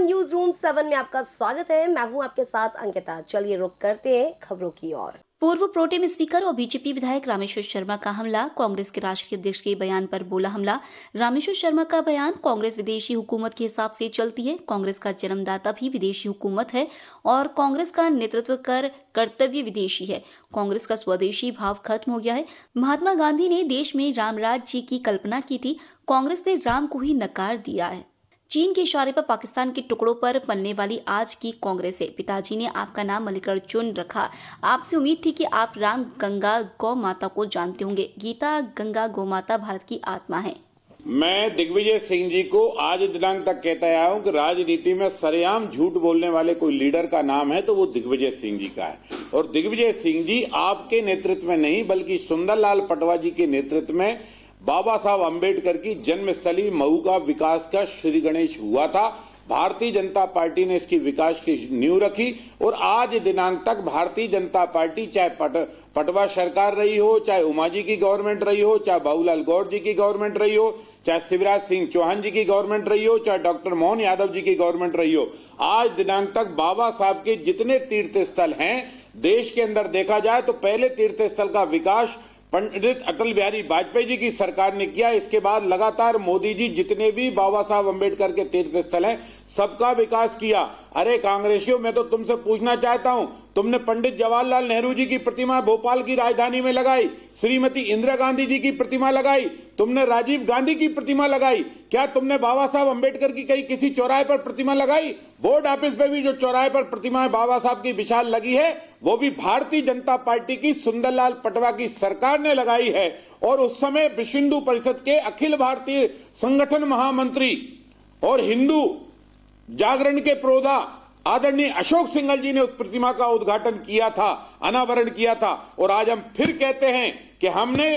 News room 7 में आपका स्वागत है। मैं हूं आपके साथ अंकिता। चलिए रुक करते हैं खबरों की ओर। पूर्व प्रोटेम स्पीकर और बीजेपी विधायक रामेश्वर शर्मा का हमला, कांग्रेस के राष्ट्रीय अध्यक्ष के बयान पर बोला हमला। रामेश्वर शर्मा का बयान, कांग्रेस विदेशी हुकूमत के हिसाब से चलती है। कांग्रेस का जन्मदाता भी विदेशी हुकूमत है और कांग्रेस का नेतृत्व कर कर्तव्य विदेशी है। कांग्रेस का स्वदेशी भाव खत्म हो गया है। महात्मा गांधी ने देश में रामराज्य की कल्पना की थी, कांग्रेस ने राम को ही नकार दिया है। चीन के इशारे पर पाकिस्तान के टुकड़ों पर पलने वाली आज की कांग्रेस है। पिताजी ने आपका नाम मल्लिकार्जुन रखा। आपसे उम्मीद थी कि आप राम, गंगा, गौ माता को जानते होंगे। गीता, गंगा, गौ माता भारत की आत्मा है। मैं दिग्विजय सिंह जी को आज दिनांक तक कहता आया हूं कि राजनीति में सरेआम झूठ बोलने वाले कोई लीडर का नाम है तो वो दिग्विजय सिंह जी का है। और दिग्विजय सिंह जी आपके नेतृत्व में नहीं बल्कि सुंदरलाल पटवा जी के नेतृत्व में बाबा साहब अंबेडकर की जन्मस्थली मऊ का विकास का श्री गणेश हुआ था। भारतीय जनता पार्टी ने इसकी विकास की नींव रखी और आज दिनांक तक भारतीय जनता पार्टी चाहे पटवा सरकार रही हो, चाहे उमा जी की गवर्नमेंट रही हो, चाहे बाबूलाल गौर जी की गवर्नमेंट रही हो, चाहे शिवराज सिंह चौहान जी की गवर्नमेंट रही हो, चाहे डॉक्टर मोहन यादव जी की गवर्नमेंट रही हो, आज दिनांक तक बाबा साहब के जितने तीर्थ स्थल हैं देश के अंदर देखा जाए तो पहले तीर्थ स्थल का विकास पंडित अटल बिहारी वाजपेयी जी की सरकार ने किया। इसके बाद लगातार मोदी जी जितने भी बाबा साहब अंबेडकर के तीर्थ स्थल हैं सबका विकास किया। अरे कांग्रेसियों, मैं तो तुमसे पूछना चाहता हूं, तुमने पंडित जवाहरलाल नेहरू जी की प्रतिमा भोपाल की राजधानी में लगाई, श्रीमती इंदिरा गांधी जी की प्रतिमा लगाई, तुमने राजीव गांधी की प्रतिमा लगाई, क्या तुमने बाबा साहब अंबेडकर की कहीं किसी चौराहे पर प्रतिमा लगाई? बोर्ड ऑफिस पे भी जो चौराहे पर प्रतिमा बाबा साहब की विशाल लगी है वो भी भारतीय जनता पार्टी की सुंदरलाल पटवा की सरकार ने लगाई है। और उस समय विश्व हिंदू परिषद के अखिल भारतीय संगठन महामंत्री और हिंदू जागरण के प्रोधा आदरणीय अशोक सिंघल जी ने उस प्रतिमा का उद्घाटन किया था, अनावरण किया था। और आज हम फिर कहते हैं कि हमने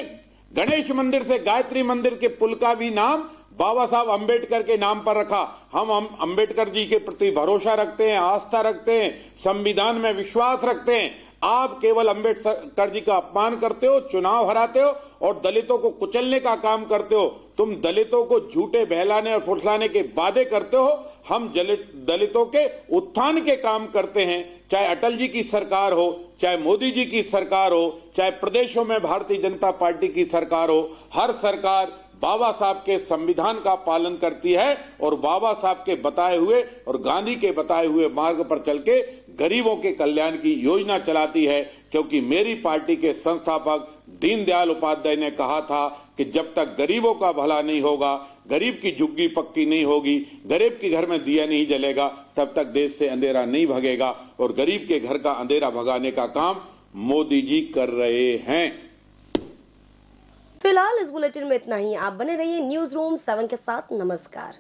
गणेश मंदिर से गायत्री मंदिर के पुल का भी नाम बाबा साहब अंबेडकर के नाम पर रखा। हम अंबेडकर जी के प्रति भरोसा रखते हैं, आस्था रखते हैं, संविधान में विश्वास रखते हैं। आप केवल अंबेडकर जी का अपमान करते हो, चुनाव हराते हो और दलितों को कुचलने का काम करते हो। तुम दलितों को झूठे बहलाने और फुसलाने के वादे करते हो, हम दलितों के उत्थान के काम करते हैं। चाहे अटल जी की सरकार हो, चाहे मोदी जी की सरकार हो, चाहे प्रदेशों में भारतीय जनता पार्टी की सरकार हो, हर सरकार बाबा साहब के संविधान का पालन करती है और बाबा साहब के बताए हुए और गांधी के बताए हुए मार्ग पर चल के गरीबों के कल्याण की योजना चलाती है। क्योंकि मेरी पार्टी के संस्थापक दीनदयाल उपाध्याय ने कहा था कि जब तक गरीबों का भला नहीं होगा, गरीब की झुग्गी पक्की नहीं होगी, गरीब के घर में दिया नहीं जलेगा, तब तक देश से अंधेरा नहीं भगेगा। और गरीब के घर का अंधेरा भगाने का काम मोदी जी कर रहे हैं। फिलहाल इस बुलेटिन में इतना ही। आप बने रहिए न्यूज रूम 7 के साथ। नमस्कार।